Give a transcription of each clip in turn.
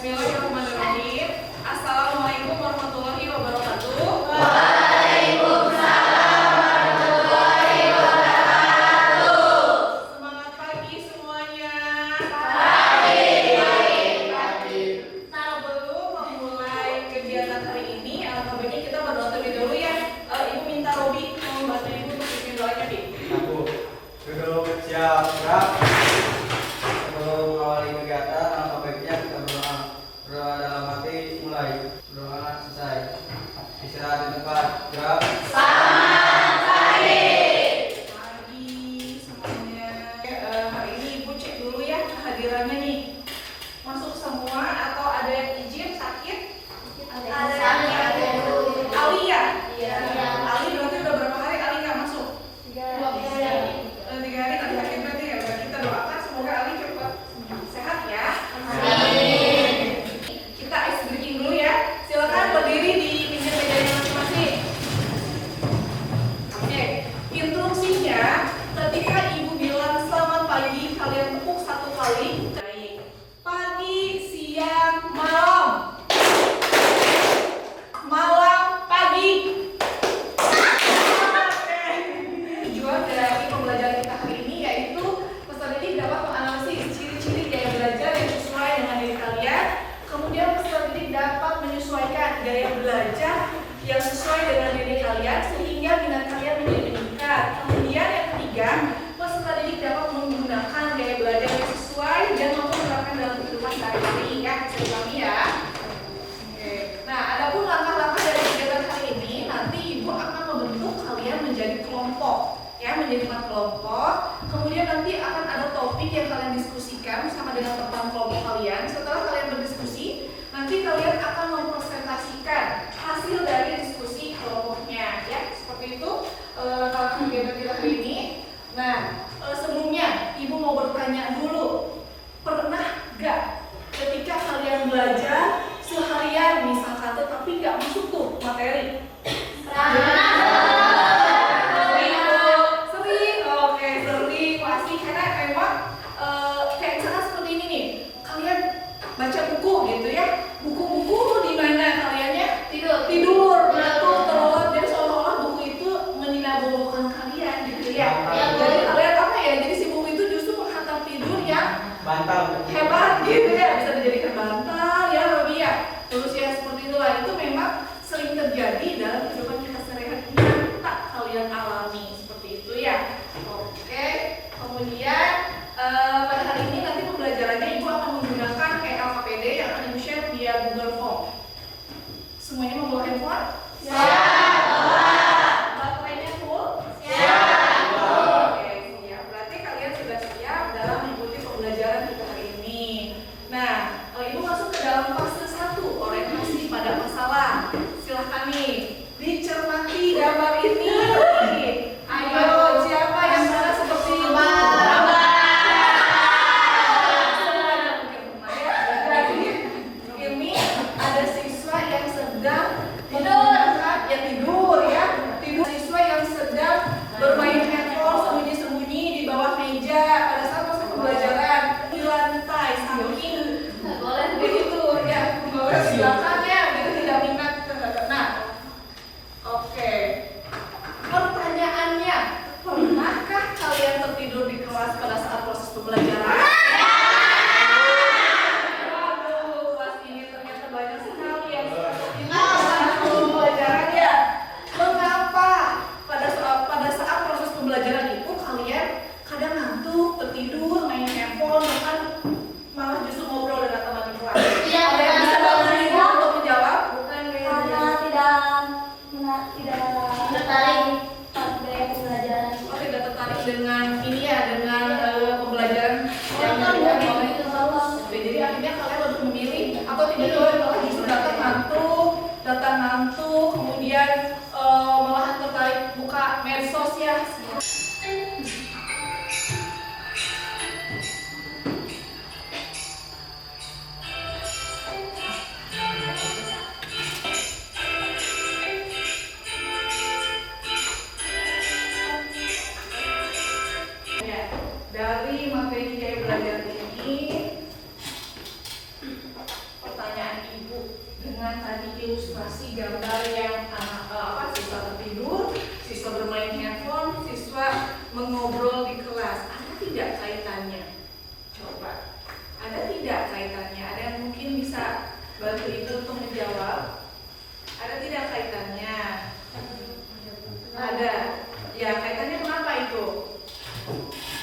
Bismillahirrahmanirrahim. Assalamualaikum warahmatullahi wabarakatuh. Waalaikumsalam warahmatullahi wabarakatuh. Semangat pagi semuanya. Pagi. Sebelum memulai kegiatan hari ini, alangkah baiknya kita berdoa terlebih dahulu ya. Ibu minta Robi membantu Ibu untuk bikin doanya, Bi. Aku duduk siap gerak. Sebelum mengawali kegiatan, alangkah baiknya kita berdoa. Berdoa dalam hati mulai, berdoa selesai. Istirahat di tempat, gerak. Selamat pagi. Pagi semuanya. Hari ini Ibu cek dulu ya kehadirannya nih. Masuk semua atau ada yang izin sakit? Ada yang Ali ya? Iya. Ali berarti udah berapa hari Ali nggak masuk? 3 3 hari tadi sakit berarti ya. Kita doakan semoga Ali cepat sehat ya. Amin. Kita ice breaking dulu ya. Silakan berdiri di pinggir mejanya masing-masing. Oke, instruksinya ketika Ibu bilang selamat pagi, kalian tepuk 1 kali. Baik. Pagi, siang, malam. Malam, pagi. Oke. Tujuan dari pembelajaran kita hari ini yaitu peserta didik dapat menganalisis ciri-ciri gaya belajar yang sesuai dengan diri kalian. Kemudian peserta didik dapat menyesuaikan gaya belajar yang sesuai dengan diri kalian sehingga minat kalian menjadi meningkat. Kemudian yang ketiga, peserta didik dapat menggunakan gaya belajar yang sesuai dan mampu menerapkan dalam kehidupan sehari-hari ya. Bisa dipahami ya. Oke. Nah, adapun langkah-langkah dari kegiatan hari ini, nanti Ibu akan membentuk kalian menjadi kelompok, ya, menjadi 4 kelompok. Kemudian nanti akan ada topik yang kalian diskusikan bersama dengan teman kelompok kalian. Setelah kalian berdiskusi, nanti kalian akan mempresentasikan hasil dari diskusi kelompoknya, ya. Seperti itu kalau kegiatan kita hari ini. Nah, sebelumnya Ibu mau bertanya dulu, pernah gak ketika kalian belajar seharian misalkan tetapi nggak masuk tuh materi? Sering, oke, sering pasti karena memang kayak misalkan seperti ini nih, kalian baca buku gitu ya, buku-buku di mana kaliannya tidur, ngantuk, terlelap, jadi seolah-olah buku itu meninabobokan kalian gitu ya. Jadi kalian apa ya? Jadi si buku itu justru menghantam tidur yang Bantal. hebat gitu ya, bisa dijadikan bantal ya, Robi ya. Terus ya seperti itulah, itu memang sering terjadi dalam kehidupan kita sehari-hari yang tak kalian alami seperti itu ya. Oke, kemudian pada hari ini nanti pembelajarannya Ibu akan menggunakan LKPD yang akan Ibu share via Google Form. Semuanya membawa handphone? Baterainya full? Oke, siap. Berarti kalian sudah siap dalam mengikuti pembelajaran kita hari ini. Nah, Ibu masuk ke dalam fase 1, orientasi pada masalah. Silahkan nih, dicermati gambar ini. Ayo, siapa yang sana seperti Ibu? Ini ada siswa yang sedang tidur ya. Tidur siswa yang sedang bermain handphone sembunyi-sembunyi di bawah meja pada saat proses pembelajaran di lantai saking begitu ya, membawa di belakangnya gitu, tidak minat. Nah, oke. Pertanyaannya, pernahkah kalian tertidur di kelas pada saat proses pembelajaran? Waduh, kelas ini ternyata banyak sekali yang seperti itu saat pembelajaran ya. Mengapa pada saat proses pembelajaran itu kalian kadang ngantuk, tertidur, main handphone, bahkan malah justru ngobrol dengan teman di kelas? Iya, Ada yang bisa bantu Ibu untuk menjawab? Oh, tidak tertarik dengan ini ya, dengan pembelajaran yang Oke, jadi akhirnya kalian lebih memilih atau tiba-tiba malah justru datang ngantuk, kemudian malahan tertarik buka medsos ya. Ya, dari materi gaya belajar ini dengan tadi ilustrasi gambar yang siswa tertidur, siswa bermain handphone, siswa mengobrol di kelas. Ada tidak kaitannya? Coba, ada tidak kaitannya? Ada yang mungkin bisa bantu Ibu untuk menjawab? Ada tidak kaitannya? Ada. Ya, kaitannya kenapa itu?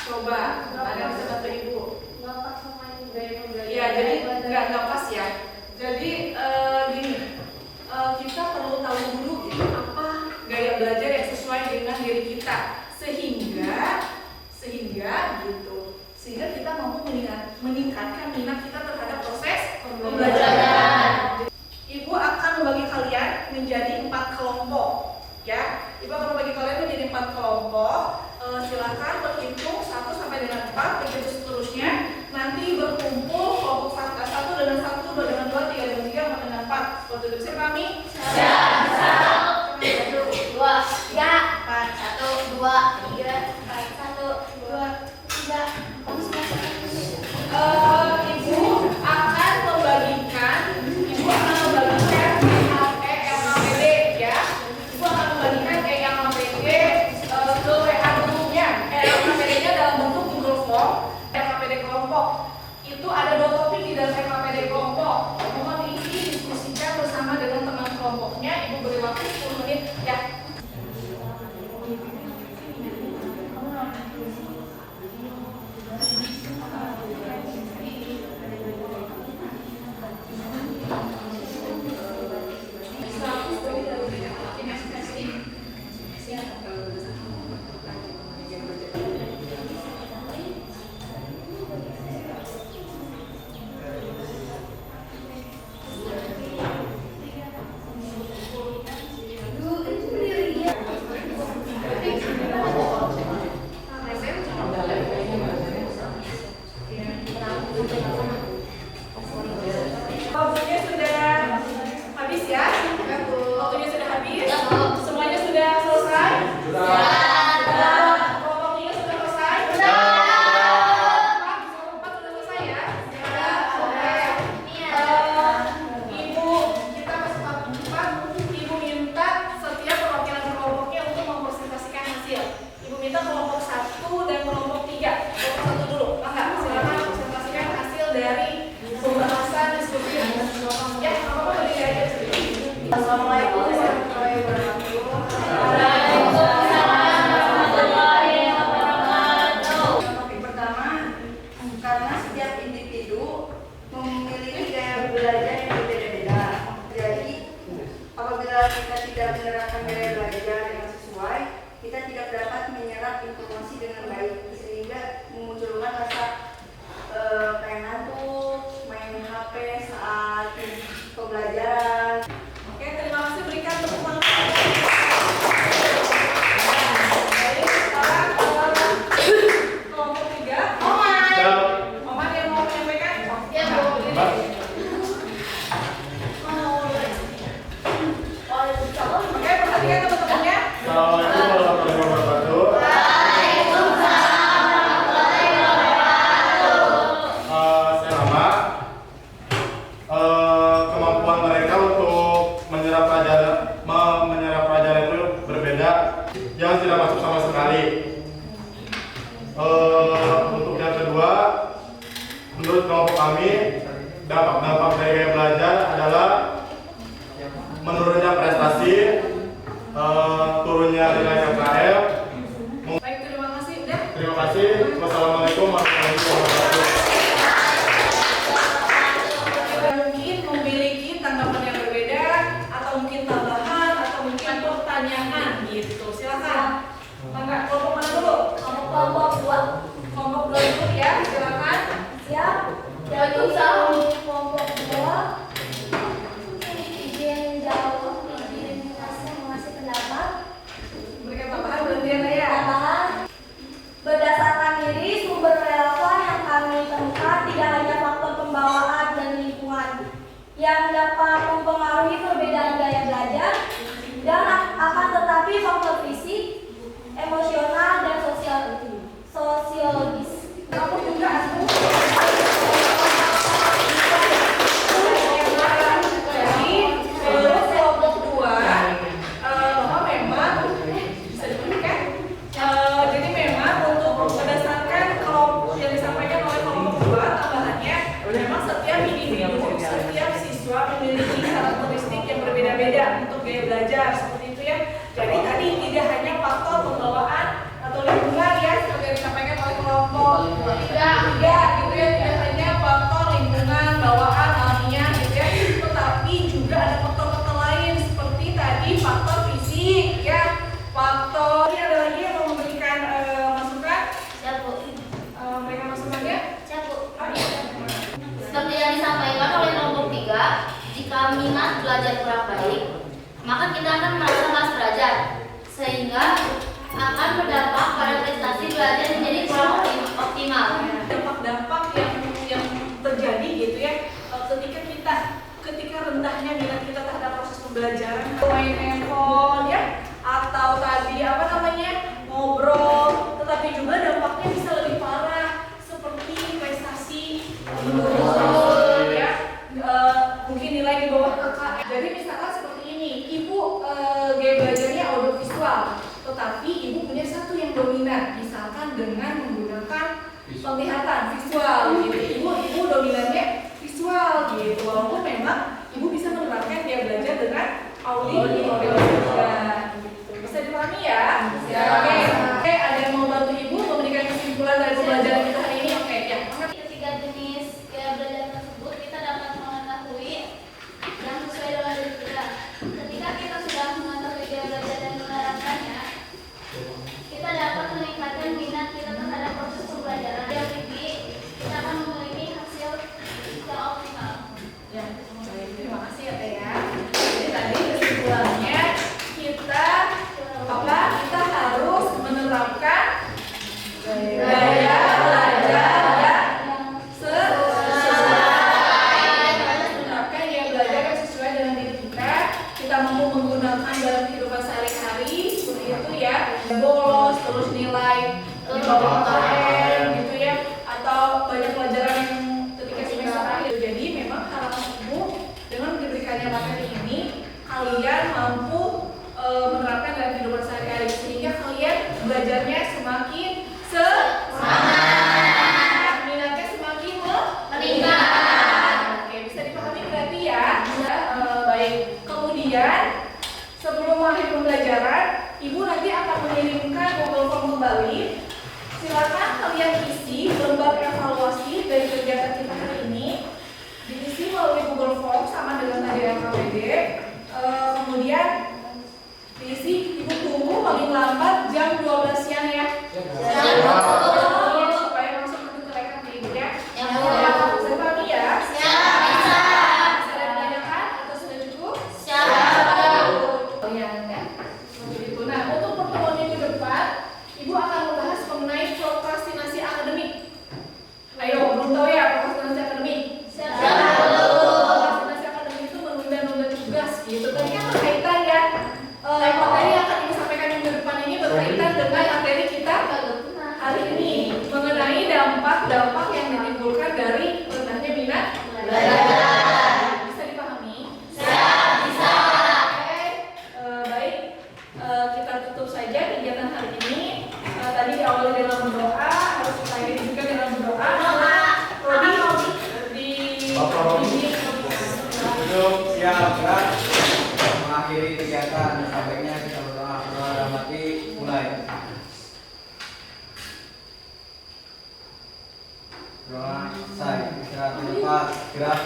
Coba, ada yang bisa bantu Ibu? Nggak pas sama ini gaya pembelajaran. Ya, jadi nggak pas ya. Jadi gini, kita perlu tahu dulu gitu, apa gaya belajar yang sesuai dengan diri kita, sehingga kita mampu meningkatkan minat kita terhadap proses pembelajaran. Ibu akan membagi kalian menjadi 4 kelompok, ya. Ibu akan membagi kalian menjadi 4 kelompok. Silakan berhitung 1 sampai dengan 4, begitu seterusnya. Nanti berkumpul kelompok 1 dengan 1, 2 dengan 2, 3 dengan 3, 4 dengan 4. Seperti itu bisa kami? Siap. 1, 2, 3, 4, 1, 2, 3, 4, 1, 2, 3. Ibu akan membagikan LKPD ya. Ibu akan membagikan LKPD ke WA grupnya. LKPD-nya dalam bentuk Google Form. LKPD kelompok itu ada 2 topik di dalam LKPD kelompok. Mohon diisi diskusikan bersama dengan teman kelompoknya. Ibu beri waktu 10 menit ya. Waktunya sudah habis ya? Waktunya sudah habis? Semuanya sudah selesai? Kelompoknya sudah selesai? Kelompok 4 sudah selesai ya? Ibu, kita masih 4. Ibu minta setiap perwakilan kelompoknya untuk mempresentasikan hasil. Ibu minta kelompok 1 dan kelompok 3. Kelompok 1 dulu. Silakan presentasikan hasil dari pembahasan diskusi ya. Apa-apa berdiri aja sedikit. Assalamualaikum warahmatullahi wabarakatuh. Topik pertama, karena setiap individu memiliki gaya belajar yang berbeda-beda. Jadi, apabila kita tidak menerapkan gaya belajar yang sesuai, kita tidak dapat menyerap informasi dengan baik, sehingga memunculkan rasa pengen ngantuk, main HP saat pembelajaran. Oke, terima kasih, berikan tepuk tangan. Baik, sekarang kelompok 3. Oman yang mau menyampaikan? Ya, Bu. Oke, perhatikan teman-temannya. Assalamualaikum warahmatullahi wabarakatuh. Saya Rama. Kemampuan mereka untuk menyerap pelajaran itu berbeda, yang tidak masuk sama sekali. Untuk yang kedua, menurut kelompok kami, dampak dari gaya belajar adalah menurunnya prestasi, turunnya nilai KKM. Baik, terima kasih. Udah? Terima kasih. Wassalamualaikum warahmatullahi wabarakatuh. Mungkin memiliki tanggapan yang berbeda, atau mungkin tambahan, atau mungkin pertanyaan gitu. Silakan. Mangga, kelompok mana dulu? Kelompok 2. Kelompok 2 dulu ya, silakan. Siap. Jadi kelompok 2 izin jawab, izin mengasih pendapat. Berikan tambahan berarti ya. Tambahan berdasarkan diri sumber relevan yang kami temukan tidak hanya faktor pembawaan dan lingkungan yang dapat mempengaruhi perbedaan gaya belajar, dan akan tetapi faktor fisik, emosional, dan sosiologis. Kamu juga aku. Jadi siswa memiliki karakteristik yang berbeda-beda untuk gaya belajar seperti itu ya. Jadi tadi tidak hanya faktor pembawaan atau lingkungan ya seperti yang disampaikan oleh kelompok tiga gitu ya, tidak hanya faktor lingkungan, bawaan, alamiah gitu ya, tetapi juga ada faktor-faktor lain seperti tadi faktor fisik ya, faktor ini ada lagi yang mau memberikan masukan. Siap, Bu. Mereka masukannya. Siap, Bu. Seperti yang disampaikan oleh kelompok 3, jika minat belajar kurang baik, maka kita akan merasa malas belajar, sehingga akan berdampak pada prestasi belajar menjadi kurang optimal. Dampak-dampak yang terjadi gitu ya ketika rendahnya minat kita terhadap proses pembelajaran, main handphone ya, atau tadi apa namanya ngobrol, tetapi juga dampaknya bisa lebih parah seperti prestasi menurun ya, mungkin nilai di bawah kakak. Jadi misalkan seperti ini, ibu gaya belajarnya audiovisual, tetapi ibu punya satu yang dominan, misalkan dengan menggunakan penglihatan visual gitu. Ibu dominannya visual gitu, walaupun memang ibu bisa menerapkan gaya belajar dengan audio juga gitu. Bisa dipahami ya? Oke, ada yang mau bantu ibu memberikan kesimpulan dari pembelajaran kita hari ini? Oke, ya. Ketiga jenis gaya belajar tersebut kita dapat mengetahui yang sesuai dengan diri kita. Ketika kita sudah mengetahui gaya belajar dan menerapkannya, kita dapat meningkatkan minat kita terhadap proses pembelajaran. Yang tinggi, kita akan memiliki hasil yang optimal. Ya, baik. Terima kasih ya Teh ya. Jadi tadi kesimpulannya kita harus menerapkan gaya belajar yang sesuai dengan diri kita. Kita mampu menggunakan dalam kehidupan sehari-hari seperti itu ya. Bolos terus nilai di bawah KKM gitu ya, atau banyak pelajaran yang ketika semester akhir. Jadi memang harapan ibu dengan diberikannya materi ini, kalian mampu menerapkan dalam kehidupan sehari-hari sehingga kalian belajarnya semakin semangat, minatnya semakin meningkat. Oke, bisa dipahami berarti ya. Baik. Kemudian sebelum mengakhiri pembelajaran, ibu nanti akan mengirimkan Google Form kembali. Silakan kalian isi lembar evaluasi dari kegiatan kita hari ini. Diisi melalui Google Form sama dengan tadi LKPD. Kemudian diisi, ibu tunggu paling lambat jam 12 siang ya. Supaya langsung nanti terlihat di ibu ya. Sudah pahami ya? Bisa ditanyakan atau sudah cukup? Oh ya, ya. Begitu. Nah, untuk pertemuan minggu depan, ibu akan membahas mengenai prokrastinasi akademik. Ayo, belum tahu ya prokrastinasi akademik? Prokrastinasi akademik itu menunda-nunda tugas gitu. Tadi kan berkaitan ya. Materi yang akan ibu sampaikan minggu depan ini berkaitan dengan materi kita hari ini mengenai dampak-dampak yang ditimbulkan dari rendahnya minat belajar. Bisa dipahami? Bisa. Oke, baik. Kita tutup saja kegiatan hari ini. Tadi diawali dengan berdoa, harus kita akhiri juga dengan berdoa. Siap, gerak. Mengakhiri kegiatan, sampainya kita berdoa. Berdoa dalam hati, mulai. Doa selesai. Istirahat tempat, gerak.